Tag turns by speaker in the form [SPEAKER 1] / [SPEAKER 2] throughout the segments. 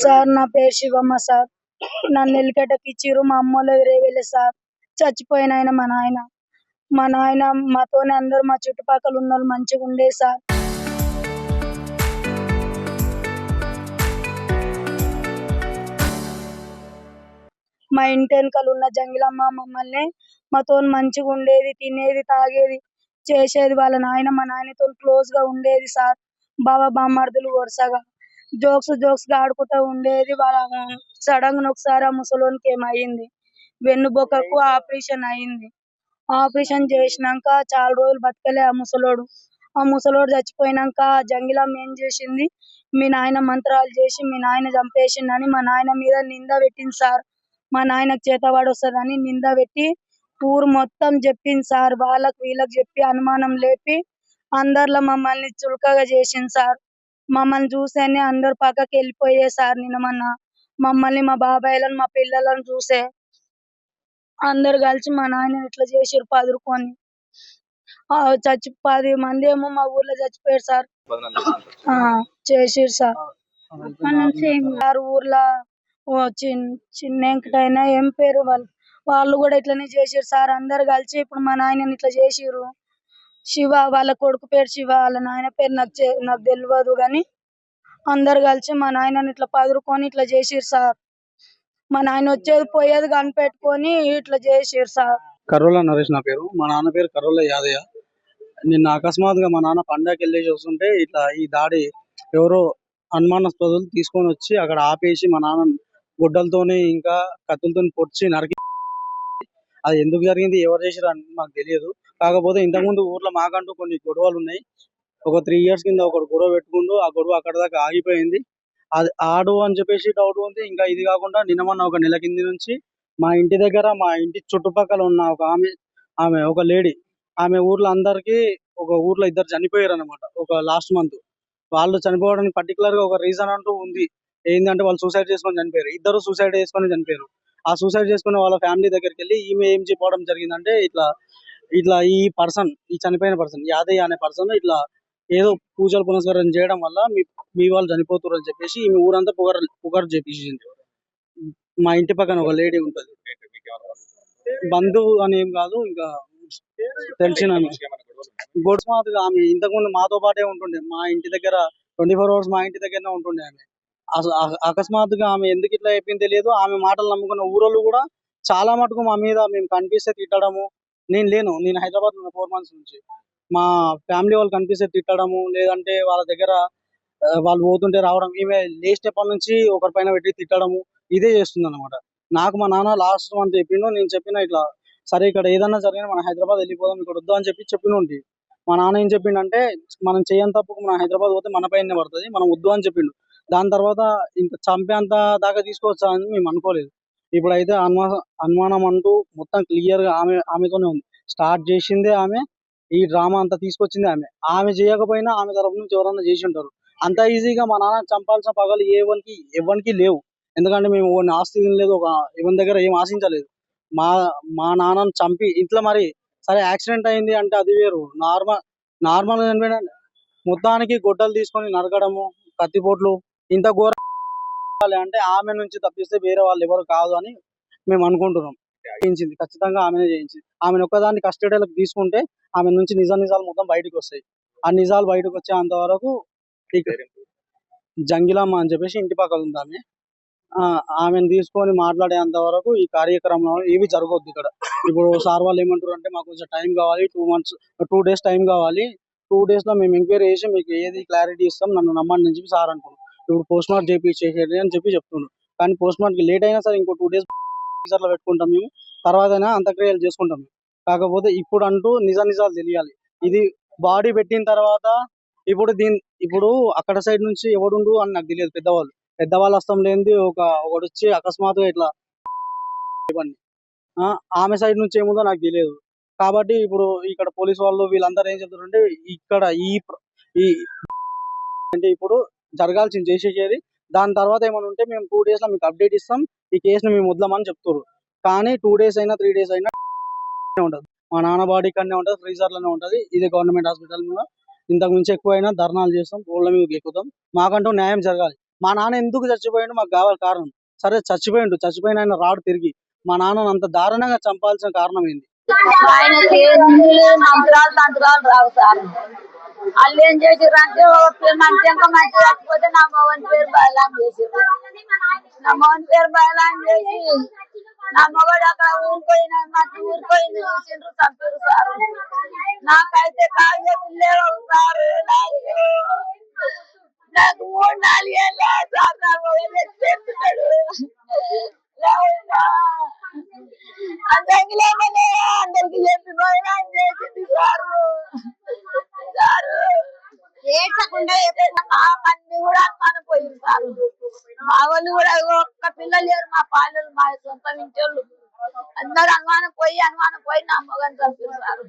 [SPEAKER 1] Sir నా పేరు Shivamma sir. నన్ను ఎలికటకి ఇచ్చిర్రు. మా అమ్మోళ్ళు వేరే సార్. చచ్చిపోయిన ఆయన మా నాయన. మా నాయన మాతోనే అందరు మా చుట్టుపక్కల ఉన్నోళ్ళు మంచిగా ఉండే సార్. మా ఇంటి వెనకాల ఉన్న జంగిలమ్మ మమ్మల్ని మాతో మంచిగా ఉండేది, తినేది, తాగేది, చేసేది. వాళ్ళ నాయన మా నాయనతో క్లోజ్ గా ఉండేది సార్. బావ బామ్మర్దులు వరుసగా జోక్స్ గా ఆడుకుంటూ ఉండేది. వాళ్ళ సడన్ గా ఒకసారి ఆ ముసలోనికి ఏమైంది, వెన్నుబొక్కకు ఆపరేషన్ అయింది. ఆపరేషన్ చేసినాక చాలా రోజులు బతకలే ఆ ముసలోడు. ఆ ముసలోడు చచ్చిపోయినాక జంగిలమ్మ ఏం చేసింది, మీ నాయన మంత్రాలు చేసి మీ నాయన చంపేసిందని మా నాయన మీద నింద పెట్టింది సార్. మా నాయనకు చేతవాడు వస్తుందని నింద పెట్టి ఊరు మొత్తం చెప్పింది సార్. వాళ్ళకి వీళ్ళకి చెప్పి అనుమానం లేపి అందరిలో మమ్మల్ని చులకగా చేసింది సార్. మమ్మల్ని చూసేనే అందరు పక్కకి వెళ్ళిపోయే సార్. నిన్న మొన్న మమ్మల్ని, మా బాబాయ్లను, మా పిల్లలను చూసే అందరు కలిసి మా నాయన ఇట్లా చేసిరు పదురుకొని. 10 మంది ఏమో మా ఊర్లో చచ్చిపోయారు సార్. చేసిరు సార్. సార్ ఊర్లో చిన్న వెంకటైనా ఏం పేరు వాళ్ళు కూడా ఇట్లనే చేసిరు సార్. అందరు కలిసి ఇప్పుడు మా నాయనని ఇట్లా చేసిరు. శివ వాళ్ళ కొడుకు పేరు శివ, వాళ్ళ నాయన పేరు నాకు తెలియదు గాని అందరు కలిసి మా నాయనని ఇట్లా పదురుకొని ఇట్లా చేసిరు సార్. మా నాయన వచ్చేది పోయేది కనిపెట్టుకొని ఇట్లా చేసిరు సార్.
[SPEAKER 2] కర్రోల నరేష్ నా పేరు. మా నాన్న పేరు కర్రోల యాదయ్య. నిన్న అకస్మాత్తుగా మా నాన్న పండగకి వెళ్ళి చూస్తుంటే ఇట్లా ఈ దాడి ఎవరో అనుమానాస్పదులు తీసుకొని వచ్చి అక్కడ ఆపేసి మా నాన్న గుడ్డలతోని ఇంకా కత్తులతో పొడిచి నరికి. అది ఎందుకు జరిగింది, ఎవరు చేసారు అని మాకు తెలియదు. కాకపోతే ఇంతకుముందు ఊర్లో మాకంటూ కొన్ని గొడవలు ఉన్నాయి. ఒక 3 years కింద ఒక గొడవ పెట్టుకుంటూ ఆ గొడవ అక్కడ దాకా ఆగిపోయింది. అది ఆడు అని చెప్పేసి డౌట్ ఉంది. ఇంకా ఇది కాకుండా నిన్న మొన్న ఒక నెల కింది నుంచి మా ఇంటి దగ్గర, మా ఇంటి చుట్టుపక్కల ఉన్న ఒక ఆమె ఒక లేడీ, ఆమె ఊర్లో అందరికి, ఒక ఊర్లో 2 చనిపోయారు అనమాట. ఒక లాస్ట్ మంత్ వాళ్ళు చనిపోవడానికి పర్టికులర్ గా ఒక రీజన్ అంటూ ఉంది. ఏంటంటే వాళ్ళు సూసైడ్ చేసుకొని చనిపోయారు. 2 సూసైడ్ చేసుకొని చనిపోయారు. ఆ సూసైడ్ చేసుకునే వాళ్ళ ఫ్యామిలీ దగ్గరికి వెళ్ళి ఈమె ఏం చెప్పడం జరిగిందంటే, ఇట్లా ఇట్లా ఈ చనిపోయిన పర్సన్ యాదయ్య అనే పర్సన్ ఇట్లా ఏదో పూజలు పునస్కారం చేయడం వల్ల మీ వాళ్ళు చనిపోతారు అని చెప్పేసి ఈమె ఊరంతా పుకారు చేపించింది. మా ఇంటి పక్కన ఒక లేడీ ఉంటది, బంధువు అని ఏం కాదు, ఇంకా తెలిసిన గొడవమాతగా ఆమె ఇంతకుముందు మాతో పాటే ఉంటుండే. మా ఇంటి దగ్గర 24 hours మా ఇంటి దగ్గరనే ఉంటుండే ఆమె. అకస్మాత్తుగా ఆమె ఎందుకు ఇట్లా చెప్పింది తెలియదు. ఆమె మాటలు నమ్ముకున్న ఊరోళ్ళు కూడా చాలా మటుకు మా మీద మేము కనిపిస్తే తిట్టడము. నేను హైదరాబాద్ లో 4 months నుంచి మా ఫ్యామిలీ వాళ్ళు కనిపిస్తే తిట్టడము, లేదంటే వాళ్ళ దగ్గర వాళ్ళు పోతుంటే రావడం, ఈమె లేచినప్పటి నుంచి ఒకరి పైన పెట్టి తిట్టడము, ఇదే చేస్తుంది అనమాట. నాకు మా నాన్న లాస్ట్ మంత్ చెప్పిండు. నేను చెప్పిన ఇట్లా సరే ఇక్కడ ఏదన్నా జరిగినా మనం హైదరాబాద్ వెళ్ళిపోదాం, ఇక్కడ వద్దు అని చెప్పినుండి. మా నాన్న ఏం చెప్పిండంటే, మనం చేయని తప్పుకు మనం హైదరాబాద్ పోతే మన పైన పడుతుంది, మనం వద్దు అని చెప్పిండు. దాని తర్వాత ఇంత చంపేంత దాకా తీసుకొచ్చా అని మేము అనుకోలేదు. ఇప్పుడైతే అనుమానం అంటూ మొత్తం క్లియర్ గా ఆమెతోనే ఉంది. స్టార్ట్ చేసిందే ఆమె, ఈ డ్రామా అంతా తీసుకొచ్చింది ఆమె. ఆమె చేయకపోయినా ఆమె తరపు నుంచి ఎవరన్నా చేసి ఉంటారు. అంత ఈజీగా మా నాన్న చంపాల్సిన పగలు ఎవరికి లేవు. ఎందుకంటే మేము ఆస్తి తినలేదు, ఎవరి దగ్గర ఏం ఆశించలేదు. మా మా నాన్నను చంపి ఇట్లా మరి సరే యాక్సిడెంట్ అయింది అంటే అది వేరు. నార్మల్ గా చనిపోయిన మొత్తానికి గొడ్డలు తీసుకొని నరకడము, కత్తిపోట్లు, ఇంత ఘోరం అంటే ఆమె నుంచి తప్పిస్తే వేరే వాళ్ళు ఎవరు కాదు అని మేము అనుకుంటున్నాం. చేయించింది ఖచ్చితంగా ఆమెనే చేయించింది. ఆమెను ఒక్కదాన్ని కస్టడీలోకి తీసుకుంటే ఆమె నుంచి నిజాలు మొత్తం బయటకు వస్తాయి. ఆ నిజాలు బయటకు వచ్చేంత వరకు జంగిలమ్మ అని చెప్పేసి ఇంటి పక్కన ఉంది ఆమె. ఆమెను తీసుకొని మాట్లాడేంత వరకు ఈ కార్యక్రమం ఏవి జరగవద్దు ఇక్కడ. ఇప్పుడు సార్ వాళ్ళు ఏమంటారు అంటే, మాకు కొంచెం టైం కావాలి, 2 days టైం కావాలి, 2 days లో మేము ఎంక్వైరీ చేసి మీకు ఏది క్లారిటీ ఇస్తాం, నన్ను నమ్మండి అని చెప్పి సార్ అంటున్నారు. ఇప్పుడు పోస్ట్ మార్టం చేసేది అని చెప్తున్నాడు. కానీ పోస్ట్ మార్టం లేట్ అయినా సరే ఇంకో 2 days లో పెట్టుకుంటాం మేము, తర్వాత అయినా అంత్యక్రియలు చేసుకుంటాం. కాకపోతే ఇప్పుడు అంటూ నిజాలు తెలియాలి. ఇది బాడీ పెట్టిన తర్వాత ఇప్పుడు అక్కడ సైడ్ నుంచి ఎవడుండు అని నాకు తెలియదు. పెద్దవాళ్ళు వస్తాం లేనిది ఒకడు వచ్చి అకస్మాత్తుగా ఇట్లా ఇవ్వండి. ఆమె సైడ్ నుంచి ఏముందో నాకు తెలియదు. కాబట్టి ఇప్పుడు ఇక్కడ పోలీస్ వాళ్ళు వీళ్ళందరూ ఏం చెప్తారంటే, ఇక్కడ ఈ అంటే ఇప్పుడు జరగాల్సింది చేసేది. దాని తర్వాత ఏమైనా ఉంటే మేము 2 days లో మీకు అప్డేట్ ఇస్తాం, ఈ కేసును మేము వదలమని చెప్తారు. కానీ 2 days అయినా 3 days అయినా ఉండదు. మా నాన్న బాడీ కన్నా ఉంటుంది, ఫ్రీజర్ లోనే ఉంటది. ఇది గవర్నమెంట్ హాస్పిటల్ మీద ఇంతకు మించి ఎక్కువైనా ధర్నాలు చేస్తాం, రోడ్ల మీద ఎక్కుతాం. మాకంటూ న్యాయం జరగాలి. మా నాన్న ఎందుకు చచ్చిపోయాడు మాకు కావాలి కారణం. సరే చచ్చిపోయిన ఆయన రాడు తిరిగి. మా నాన్నను అంత దారుణంగా చంపాల్సిన కారణం ఏంది?
[SPEAKER 3] ఆయనకి ఎన్ని మంత్రాలు తంత్రాలు రావు సార్. వాళ్ళు ఏం చేసిర్రు అంటే మంచి ఇంకా మంచి కాకపోతే నా మగని పేరు బయలాం చేసిర్రు. నా మగని పేరు బయలాం చేసి నా మగడు అక్కడ ఊరిపోయిన మంచి ఊరిపోయింది చూసిండ్రు చంపారు సార్. నాకైతే కాగితం లేవు సార్. నాకు 3-4 ఏళ్ళ సార్ నా మగడు చెప్తున్నాడు. అందరికి చెప్పి బయలాం చేసింది సారు. ఏడ్చకుండా అన్ని కూడా అనుమానం పోయింది సార్. మా వాళ్ళు కూడా ఒక్క పిల్లలు లేరు, మా పాలలు మా సొంత ఇంటోళ్ళు అందరు అనుమానం పోయి నా మగని చంపారు సార్.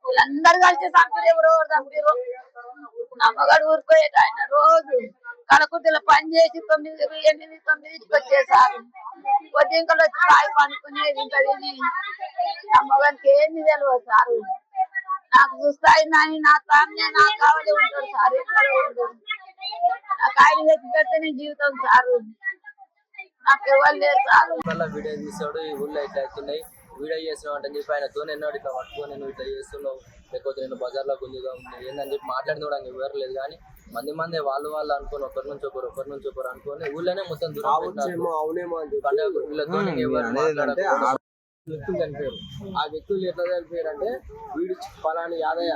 [SPEAKER 3] వీళ్ళందరూ కలిసి చంపారు. ఎవరో చంపారు. నా మగడు ఊరుకోయేట ఆయన రోజు కడకుతల పని చేసి 9-8 వచ్చేసారు. పొద్దుంకలు వచ్చి కాయ పనుకునేది ఇంకా తిని. నా మగనికి ఏంది తెలియదు సారు. నాకు చూస్తాయి నాని నా తానే నా కావాలి ఉంటాడు సార్. ఎక్కడ ఉంటాడు నాకు ఆయన తెచ్చి పెడితే నేను జీవితం సారు. నాకు ఎవరు లేరు సారు.
[SPEAKER 4] వీడియో తీసాడు ఈ ఊళ్ళో ఇట్లా అవుతున్నాయి వీడియో చేస్తున్నావు అంటే చెప్పి ఆయనతో ఎన్నో ఇట్లా పట్టుకొని నువ్వు ఇట్లా చేస్తున్నావు లేకపోతే నేను బజార్లో గుంజుగా ఉంది ఏందని చెప్పి మాట్లాడినోడానికి ఎవరు లేదు. కానీ మంది వాళ్ళు అనుకోని ఒకరి నుంచి ఒకరు అనుకొని ఊళ్ళోనే మొత్తం వ్యక్తులు చనిపోయారు. ఆ వ్యక్తులు ఎట్లా చనిపోయారు అంటే వీడి పలాని యాదయ్య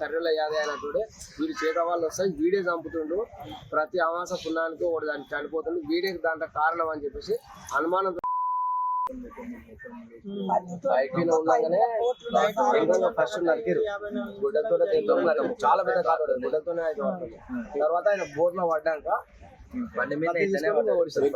[SPEAKER 4] కర్రెల యాదయ్య అన్నట్టు వీడి చేత వాళ్ళు వస్తాయి వీడే చంపుతుండు. ప్రతి అమాస పుణ్యానికి ఒకటి దానికి చనిపోతుండు. వీడే దాంట్లో కారణం అని చెప్పేసి అనుమానం ఉండగానే ఫస్ట్ నరికిరు గుడ్డతో చాలా పెద్ద కాదు గుడ్డతోనే అయితే పడుతుంది. తర్వాత ఆయన బోర్లో పడ్డాక బండి మీద ఓడిస్తారు.